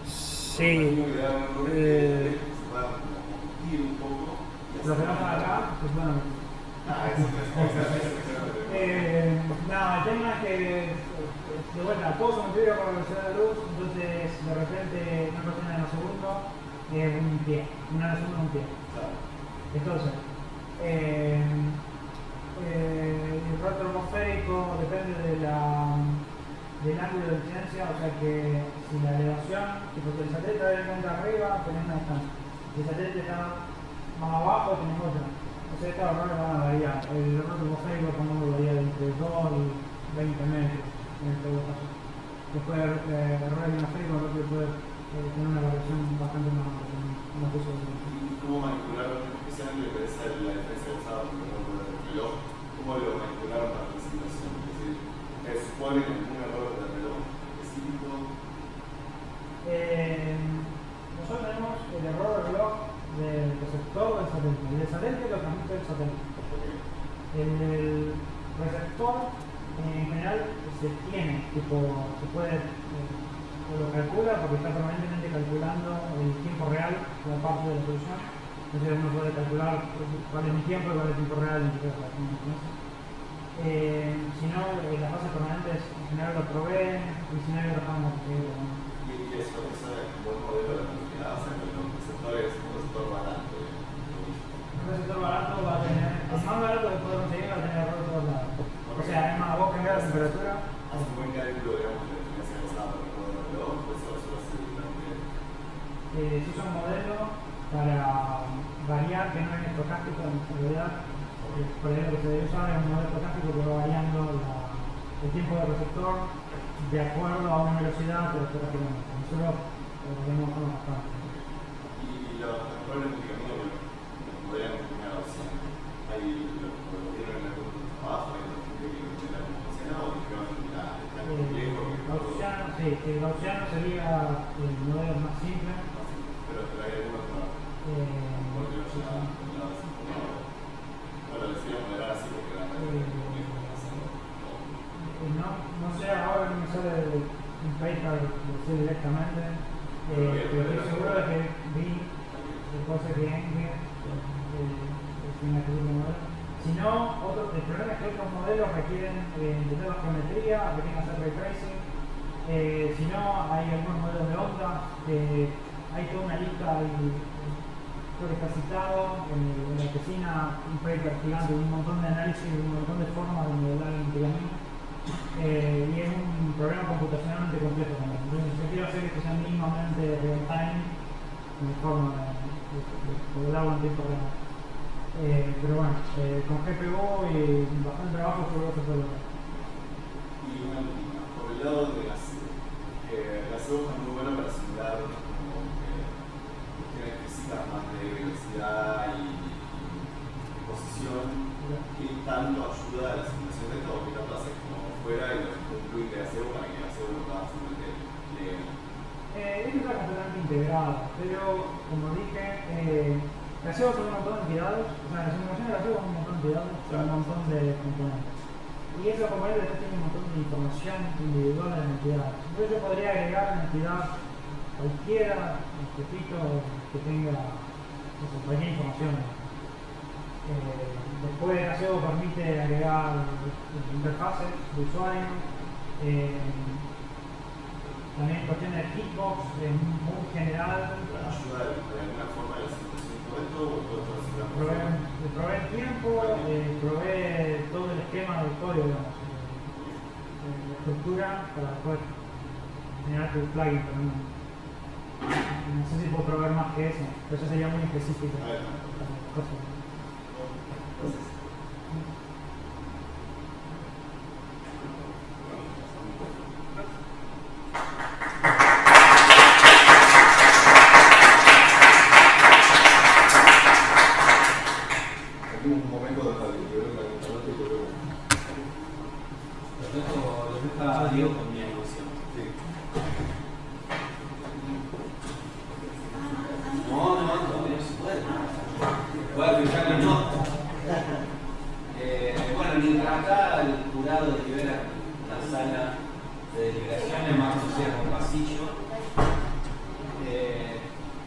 S1: Sí.
S6: Imagino que debe haber errores que se puedan confundir un poco.
S1: Lo que pasa acá, pues bueno.
S6: Eso
S1: No, el tema es que, de vuelta, todos son vidrio con velocidad de luz, entonces de repente una cuestión de nanosegundo es un pie, un nanosegundo es un pie. Entonces, el rato atmosférico depende del ángulo de incidencia, o sea que si la elevación, porque el satélite está directamente arriba, tenés una distancia. Si el satélite está más abajo, tenés otra. O sea, estos errores van a variar. El rato atmosférico, como varía de entre 2 y 20 metros en todo caso. Después, errores atmosféricos, creo que puede tener una variación bastante más peso.
S6: ¿Y cómo manipularon, especialmente me interesa la diferencia de usado con el reloj, cómo lo manipularon para la simulación? Es decir, ¿ustedes suponen algún error del reloj específico?
S1: Nosotros tenemos el error del reloj del receptor del satélite. El del satélite lo transmite el satélite. El receptor en general se tiene, se puede, o lo calcula porque está permanentemente calculando el tiempo real de la parte de la solución. Entonces uno puede calcular cuál es mi tiempo y cuál es el tiempo real. Si no, las bases permanentes en general lo proveen y si no, lo dejamos.
S6: Y eso es un buen modelo de continuidad, o sea, que los receptores es un receptor barato.
S1: Un receptor barato va a tener, el más barato que puedo conseguir va a tener error de todos lados. O sea, es más, vos cambiar la temperatura.
S6: Hace un buen cálculo, digamos, de la diferencia de usado con el reloj, pues eso va a ser también.
S1: Se usa un modelo para variar, que no es estocástico en realidad. Por ejemplo, lo que se debe usar es un modelo estocástico que va variando el tiempo del receptor de acuerdo a una velocidad, pero estocásticamente. Nosotros lo podemos usar bastante.
S6: Y los errores de camino que los modelan como una opción. Hay los que vieron en algún trabajo, hay gente que lo entiende como funciona o dijeron es tan complejo que
S1: Gaussiano, sí, el gaussiano sería el modelo más simple.
S6: pero hay algunos porque lo llevan bueno, decían modelar así porque era complejo.
S1: No sé, ahora no me sale un paper decir directamente, pero estoy seguro de que vi cosas que tiene que ver modelo. Si no, el problema es que otros modelos requieren entender la geometría, requieren hacer ray tracing. Si no, hay algunos modelos de onda, hay toda una lista, creo que está citado en la oficina, un paper gigante, un montón de análisis, un montón de formas de modelar el integramiento. Y es un programa computacionalmente complejo también. Entonces, yo quiero hacer que sea mínimamente real time, en forma de modelarlo en tiempo real. Pero bueno, con GPU y bastante trabajo seguro que se puede lograr.
S6: Y una última, por el lado de gaseo. Gaseo está muy bueno para simular como cuestiones físicas más de velocidad y posición. ¿Qué tanto ayuda a la simulación de esto? ¿Qué tanto hace como fuera y un plugin de gaseo para que gaseo lo pueda simplemente leer?
S1: Esto está completamente integrado, pero como dije, gaseo son un montón de entidades, o sea, la simulación de gaseo son un montón de entidades, son un montón de componentes. Y esos componentes después tienen un montón de información individual de las entidades. Entonces yo podría agregar una entidad cualquiera, un objetito que tenga cualquier información. Después gaseo permite agregar interfaces de usuario. También cuestiones de hitbox, muy general.
S6: ¿Ayuda de alguna forma a la simulación de todo esto o todo esto es una
S1: Provee el tiempo, provee todo el esquema del código, digamos, la estructura para después generar tu plugin. Pero no sé si puedo proveer más que eso, pero eso sería muy específico.
S2: Un momento de radio, pero la internet y luego.
S3: Lo deja Diego con mi emoción. No, todavía no se puede. Voy a fijar la nota.
S7: pasillo.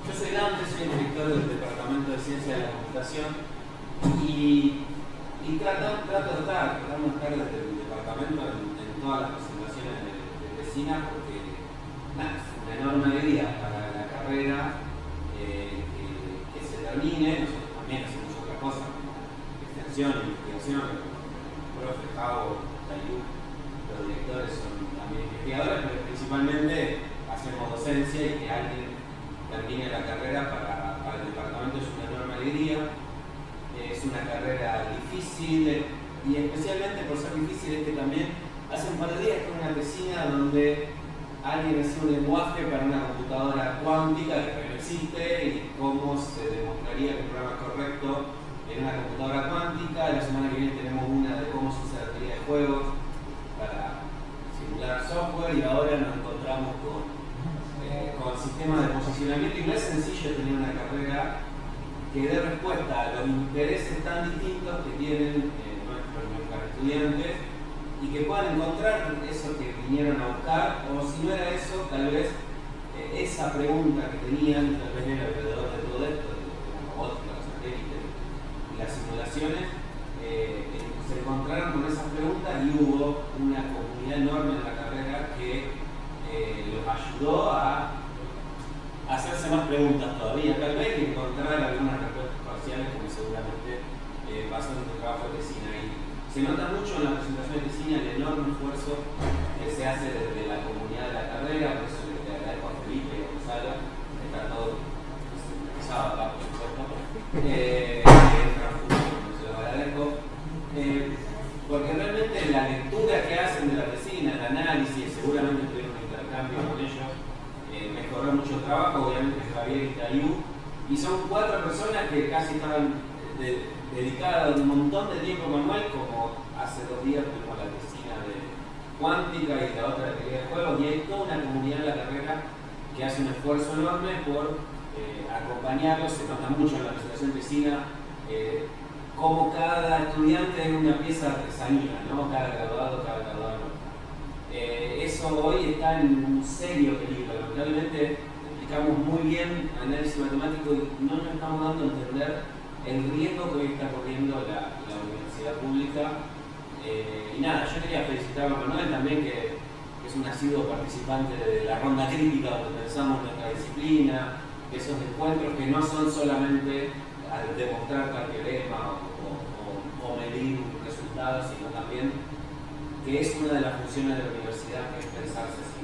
S7: Yo soy Dante, soy el director del Departamento de Ciencia de la Computación y tratamos de estar desde el departamento en todas las presentaciones de Tesina porque nada, es una enorme alegría para la carrera que se termine. Nosotros también hacemos otras cosas como extensión, investigación, el profe Javo, Tayú, los directores son también investigadores, pero principalmente hacemos docencia y que alguien termine la carrera para el departamento es una enorme alegría. Es una carrera difícil y especialmente por ser difícil es que también hace un par de días con una tesina donde alguien hacía un lenguaje para una computadora cuántica que no existe y cómo se demostraría que el programa es correcto en una computadora cuántica. La semana que viene tenemos una de cómo se usa la teoría de juegos para simular software y ahora nos encontramos con sistemas de posicionamiento y no es sencillo tener una carrera que dé respuesta a los intereses tan distintos que tienen nuestros estudiantes y que puedan encontrar eso que vinieron a buscar, o si no era eso, tal vez esa pregunta que tenían, tal vez era alrededor de todo esto, de la robótica, los satélites y las simulaciones, se encontraron con esas preguntas y hubo una comunidad enorme en la carrera que los ayudó a hacerse más preguntas todavía, tal vez, y encontrar algunas respuestas parciales, como seguramente pasó en tu trabajo de Tesina. Y se nota mucho en la presentación de Tesina el enorme esfuerzo que se hace desde la comunidad de la carrera, por eso le agradezco a Felipe y a Gonzalo, está todo empezado acá, por supuesto, se los agradezco, porque realmente la lectura que hacen de la Tesina, el análisis, seguramente tuvieron un intercambio con ellos, mejoró mucho el trabajo, obviamente Javier y Tayú, y son 4 personas que casi estaban dedicadas un montón de tiempo con Manuel, como hace 2 días tuvimos la tesina de cuántica y la otra de teoría de juegos, y hay toda una comunidad en la carrera que hace un esfuerzo enorme por acompañarlos. Se nota mucho en la presentación de tesina como cada estudiante es una pieza de artesanía, ¿no? Cada graduado no. Eso hoy está en un serio peligro. Lamentablemente explicamos muy bien análisis matemático y no nos estamos dando a entender el riesgo que hoy está corriendo la universidad pública. Y nada, yo quería felicitar a Manuel también, que es un asiduo participante de la ronda crítica donde pensamos nuestra disciplina, esos encuentros que no son solamente al demostrar tal teorema o medir un resultado, sino también que es una de las funciones de la universidad, que es pensarse así.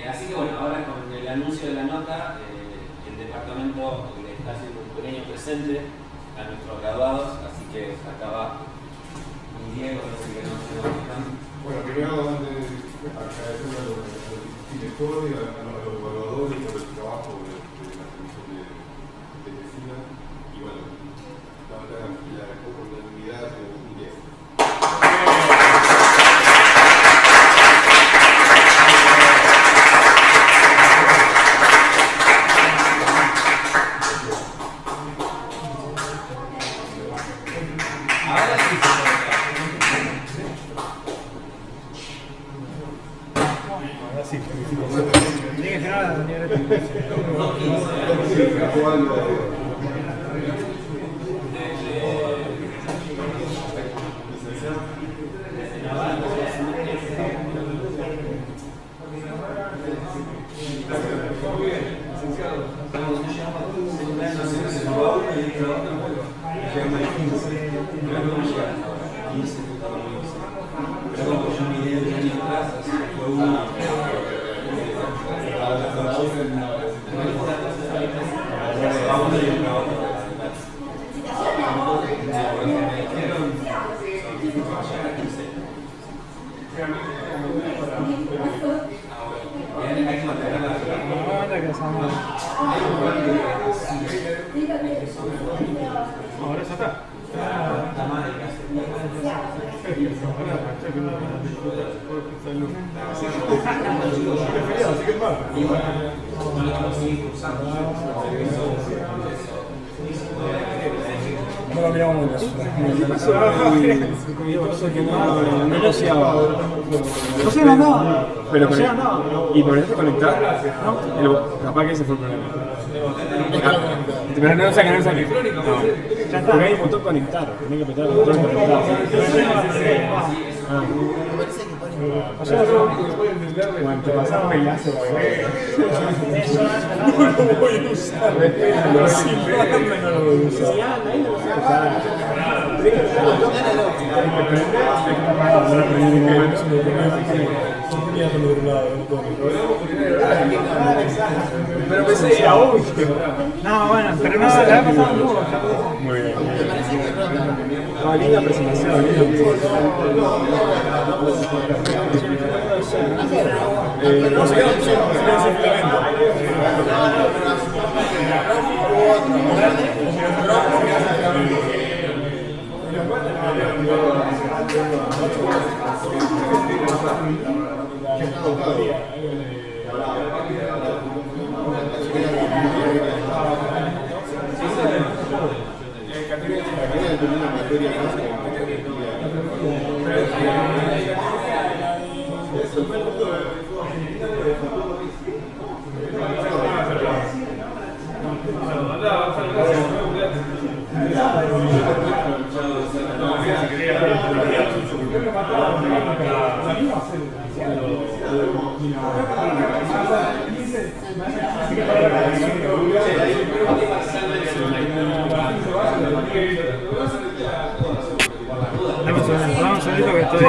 S7: Así que bueno, ahora con el anuncio de la nota, el departamento le está haciendo un pequeño presente a nuestros graduados, así que acá va mi Diego, no sé qué no se lo están.
S2: Bueno, primero agradecer a los directores, a los evaluadores por el trabajo de la comisión de Tesina y bueno, la oportunidad de 2010.
S1: Ahora ya está.
S7: No
S8: lo miramos mucho. No negociaba.
S1: José no andaba.
S8: Pero
S1: José andaba.
S8: ¿y por eso conectar? Capaz que ese fue el problema. Pero no lo sacan, no lo sacan. Ya está. Porque hay un botón conectar. Tenés que apretar el botón conectar. Bueno, te pasaba un pelazo, güey.
S1: Eso es
S8: No lo voy a usar. No lo voy a usar. Pero pensé que era obvio.
S1: No, bueno, pero no, la había pasado un duro.
S8: Muy bien. No, linda presentación, linda presentación. No sé,
S1: Dame un segundito que estoy...